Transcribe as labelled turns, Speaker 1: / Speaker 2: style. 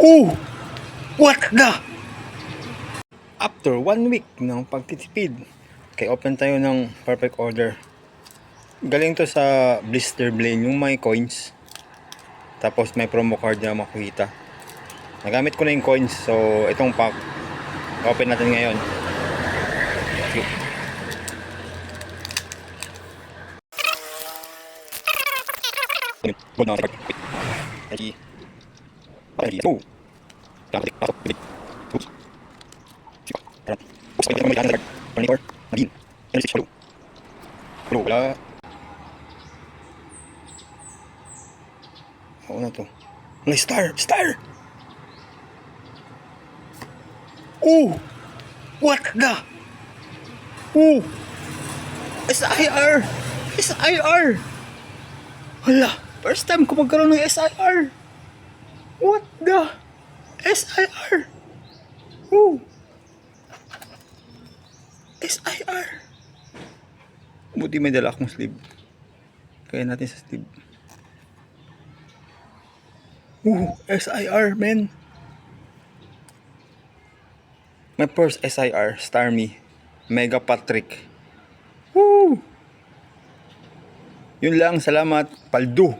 Speaker 1: Oh! What the? After 1 week ng pagtitipid, kaya open tayo ng perfect order. Galing to sa Blister Blade, yung may coins. Tapos may promo card na makikita. Nagamit ko na yung coins, so itong pack, open natin ngayon. Good na, ready. Ready. Go. Wala. Ako na to. Wala, star! Oh! What the? Oh! SIR! SIR! Wala, first time ko magkaroon ng SIR. What the? SIR! Oh! SIR! Buti may dala akong sleeve. Kaya natin sa sleeve. SIR, man. My first SIR, Starmie. Mega Patrick. Woo! Yun lang, salamat. Paldo.